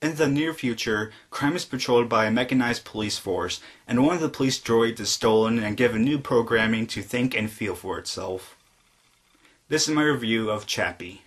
In the near future, crime is patrolled by a mechanized police force, and one of the police droids is stolen and given new programming to think and feel for itself. This is my review of Chappie.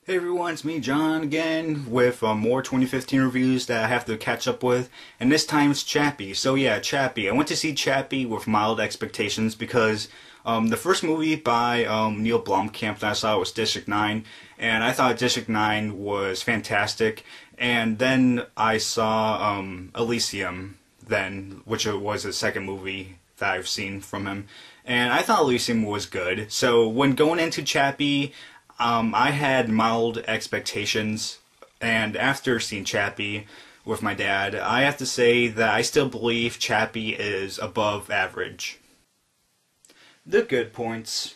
Hey everyone, it's me, John, again, with more 2015 reviews that I have to catch up with, and this time it's Chappie. So yeah, Chappie. I went to see Chappie with mild expectations because the first movie by Neil Blomkamp that I saw was District 9, and I thought District 9 was fantastic, and then I saw Elysium then, which was the second movie that I've seen from him, and I thought Elysium was good. So when going into Chappie, I had mild expectations, and after seeing Chappie with my dad, I have to say that I still believe Chappie is above average. The good points.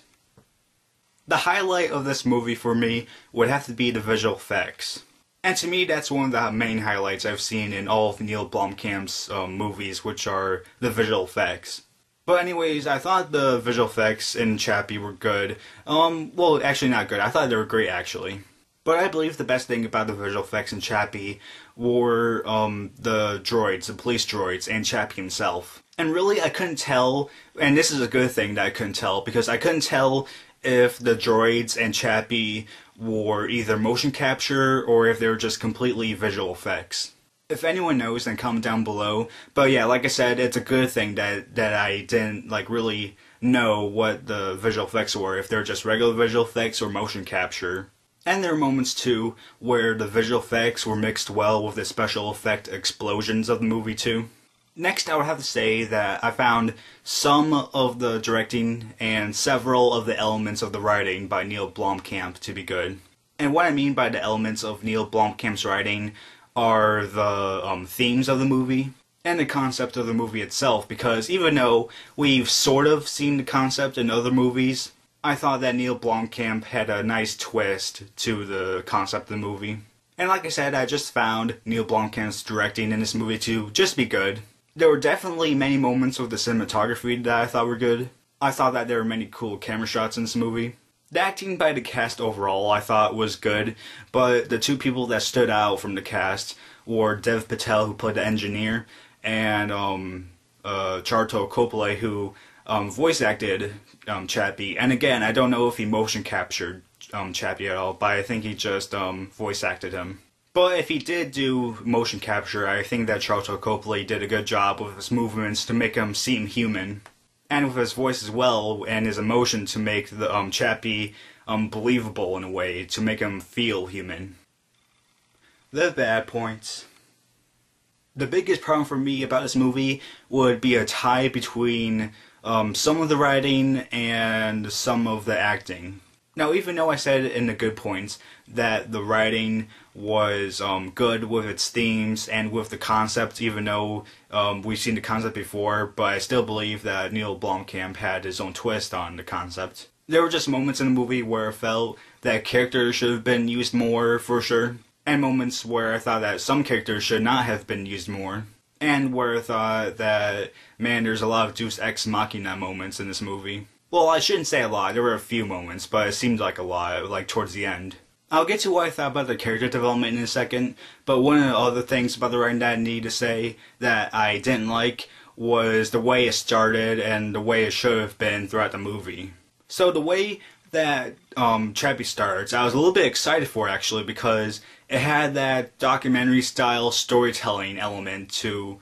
The highlight of this movie for me would have to be the visual effects. And to me, that's one of the main highlights I've seen in all of Neil Blomkamp's movies, which are the visual effects. But anyways, I thought the visual effects in Chappie were good. Well, actually not good. I thought they were great, actually. But I believe the best thing about the visual effects in Chappie were the droids, the police droids, and Chappie himself. And really, I couldn't tell, and this is a good thing that I couldn't tell, because I couldn't tell if the droids and Chappie were either motion capture or if they were just completely visual effects. If anyone knows, then comment down below. But yeah, like I said, it's a good thing that I didn't really know what the visual effects were, if they're just regular visual effects or motion capture. And there are moments too where the visual effects were mixed well with the special effect explosions of the movie too. Next, I would have to say that I found some of the directing and several of the elements of the writing by Neil Blomkamp to be good. And what I mean by the elements of Neil Blomkamp's writing are the themes of the movie and the concept of the movie itself, because even though we've sort of seen the concept in other movies, I thought that Neil Blomkamp had a nice twist to the concept of the movie. And like I said, I just found Neil Blomkamp's directing in this movie to just be good. There were definitely many moments with the cinematography that I thought were good. I thought that there were many cool camera shots in this movie. The acting by the cast overall I thought was good, but the two people that stood out from the cast were Dev Patel, who played the engineer, and Charto Coppola, who voice acted Chappie. And again, I don't know if he motion captured Chappie at all, but I think he just voice acted him. But if he did do motion capture, I think that Charto Coppola did a good job with his movements to make him seem human. And with his voice as well, and his emotion to make the Chappie believable in a way, to make him feel human. The bad points. The biggest problem for me about this movie would be a tie between some of the writing and some of the acting. Now, even though I said in the good points that the writing was good with its themes and with the concept, even though we've seen the concept before, but I still believe that Neil Blomkamp had his own twist on the concept. There were just moments in the movie where I felt that characters should have been used more, for sure, and moments where I thought that some characters should not have been used more, and where I thought that, man, there's a lot of Deus Ex Machina moments in this movie. Well, I shouldn't say a lot, there were a few moments, but it seemed like a lot, like towards the end. I'll get to what I thought about the character development in a second, but one of the other things about the writing that I need to say that I didn't like was the way it started and the way it should have been throughout the movie. So the way that Chappie starts, I was a little bit excited for it actually, because it had that documentary style storytelling element to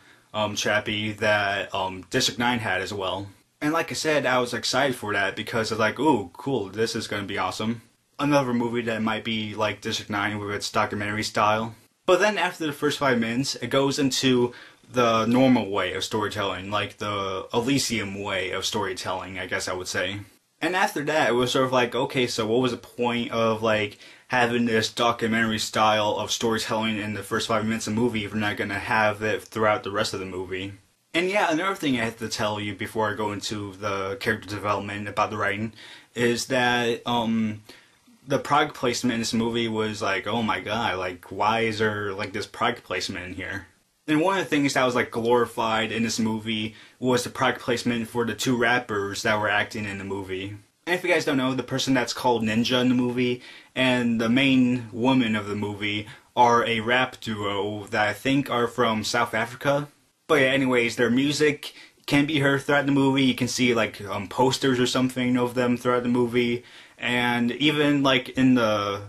Chappie that District 9 had as well. And like I said, I was excited for that because I was like, ooh, cool, this is going to be awesome. Another movie that might be like District 9 with its documentary style. But then after the first 5 minutes, it goes into the normal way of storytelling, like the Elysium way of storytelling, I guess I would say. And after that, it was sort of like, okay, so what was the point of like having this documentary style of storytelling in the first 5 minutes of the movie if you're not going to have it throughout the rest of the movie? And yeah, another thing I have to tell you before I go into the character development about the writing is that the product placement in this movie was like, oh my god, like why is there like this product placement in here? And one of the things that was like glorified in this movie was the product placement for the two rappers that were acting in the movie. And if you guys don't know, the person that's called Ninja in the movie and the main woman of the movie are a rap duo that I think are from South Africa. But yeah, anyways, their music can be heard throughout the movie. You can see like posters or something of them throughout the movie, and even like in the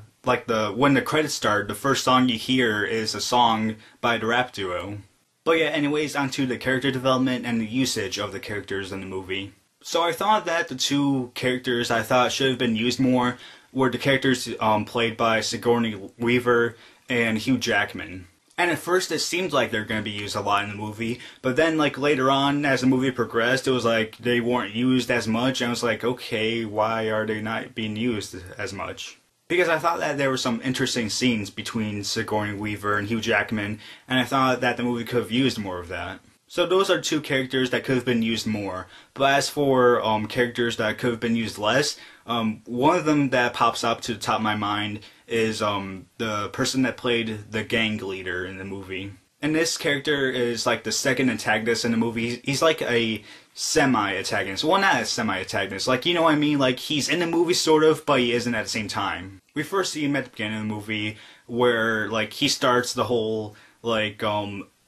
when the credits start, the first song you hear is a song by the rap duo. But yeah, anyways, onto the character development and the usage of the characters in the movie. So I thought that the two characters I thought should have been used more were the characters played by Sigourney Weaver and Hugh Jackman. And at first it seemed like they're going to be used a lot in the movie, but then like later on as the movie progressed, it was like they weren't used as much, and I was like, okay, why are they not being used as much? Because I thought that there were some interesting scenes between Sigourney Weaver and Hugh Jackman, and I thought that the movie could have used more of that. So those are two characters that could have been used more. But as for characters that could have been used less, one of them that pops up to the top of my mind is the person that played the gang leader in the movie. And this character is like the second antagonist in the movie. He's like a semi-antagonist. Well, not a semi-antagonist. Like, you know what I mean? Like, he's in the movie sort of, but he isn't at the same time. We first see him at the beginning of the movie where, like, he starts the whole, like,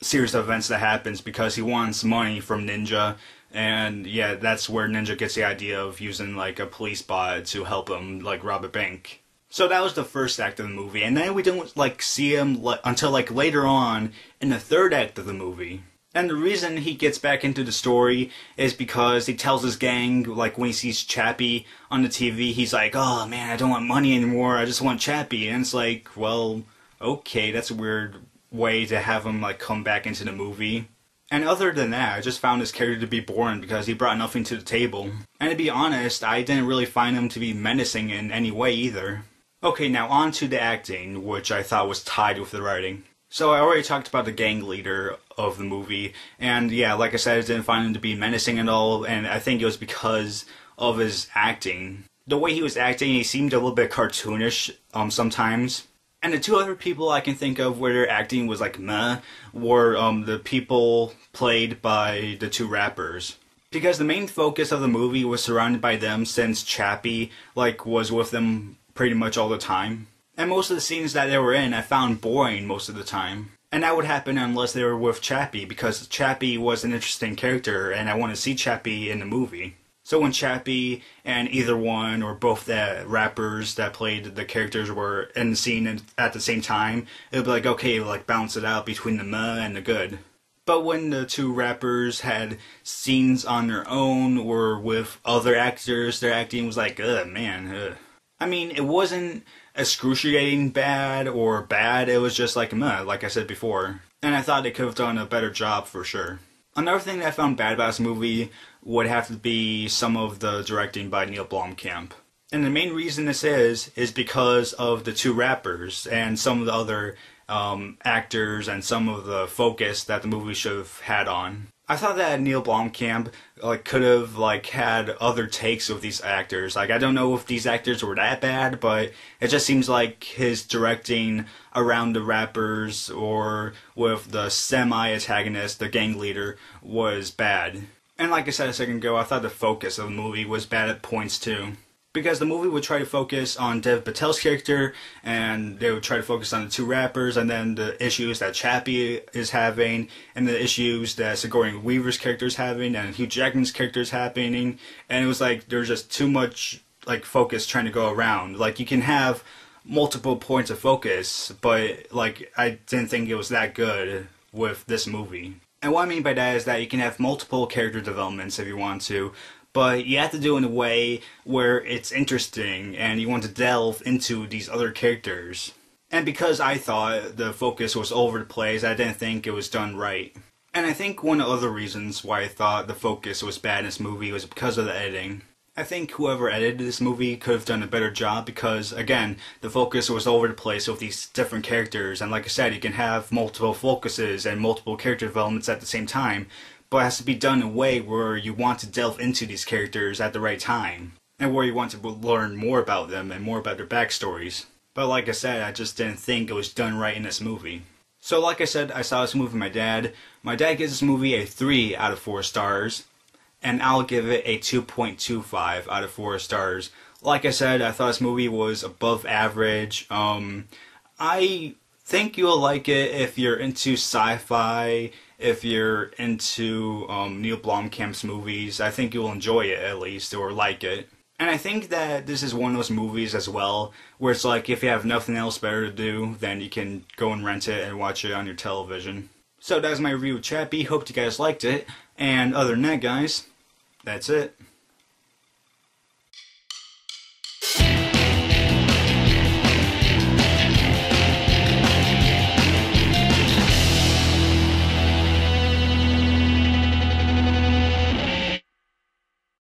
series of events that happens because he wants money from Ninja. And, yeah, that's where Ninja gets the idea of using, like, a police bot to help him, like, rob a bank. So that was the first act of the movie, and then we didn't like see him until like later on in the third act of the movie. And the reason he gets back into the story is because he tells his gang, like when he sees Chappie on the TV, he's like, oh man, I don't want money anymore, I just want Chappie. And it's like, well, okay, that's a weird way to have him like come back into the movie. And other than that, I just found his character to be boring because he brought nothing to the table. And to be honest, I didn't really find him to be menacing in any way either. Okay, now on to the acting, which I thought was tied with the writing. So I already talked about the gang leader of the movie, and yeah, like I said, I didn't find him to be menacing at all, and I think it was because of his acting. The way he was acting, he seemed a little bit cartoonish sometimes. And the two other people I can think of where their acting was like meh were the people played by the two rappers. Because the main focus of the movie was surrounded by them since Chappie like was with them pretty much all the time. And most of the scenes that they were in I found boring most of the time. And that would happen unless they were with Chappie, because Chappie was an interesting character and I want to see Chappie in the movie. So when Chappie and either one or both the rappers that played the characters were in the scene at the same time, it would be like, okay, like balance it out between the meh and the good. But when the two rappers had scenes on their own or with other actors, their acting was like, ugh, man, ugh. I mean, it wasn't excruciating bad or bad, it was just like meh, like I said before. And I thought they could have done a better job for sure. Another thing that I found bad about this movie would have to be some of the directing by Neil Blomkamp. And the main reason this is because of the two rappers and some of the other actors and some of the focus that the movie should have had on. I thought that Neil Blomkamp could have had other takes with these actors. Like, I don't know if these actors were that bad, but it just seems like his directing around the rappers or with the semi-antagonist, the gang leader, was bad. And like I said a second ago, I thought the focus of the movie was bad at points too. Because the movie would try to focus on Dev Patel's character, and they would try to focus on the two rappers, and then the issues that Chappie is having, and the issues that Sigourney Weaver's character is having, and Hugh Jackman's character is happening, and it was like there's just too much focus trying to go around. Like, you can have multiple points of focus, but I didn't think it was that good with this movie. And what I mean by that is that you can have multiple character developments if you want to, but you have to do it in a way where it's interesting and you want to delve into these other characters. And because I thought the focus was all over the place, I didn't think it was done right. And I think one of the other reasons why I thought the focus was bad in this movie was because of the editing. I think whoever edited this movie could have done a better job because, again, the focus was all over the place with these different characters. And like I said, you can have multiple focuses and multiple character developments at the same time, but it has to be done in a way where you want to delve into these characters at the right time. and where you want to learn more about them and more about their backstories. But like I said, I just didn't think it was done right in this movie. So like I said, I saw this movie with my dad. My dad gives this movie a 3 out of 4 stars, and I'll give it a 2.25 out of 4 stars. Like I said, I thought this movie was above average. I think you'll like it if you're into sci-fi, if you're into Neil Blomkamp's movies. I think you'll enjoy it at least, or like it. And I think that this is one of those movies as well, where it's like if you have nothing else better to do, then you can go and rent it and watch it on your television. So that's my review of Chappie. Hope you guys liked it. And other than that, guys, that's it.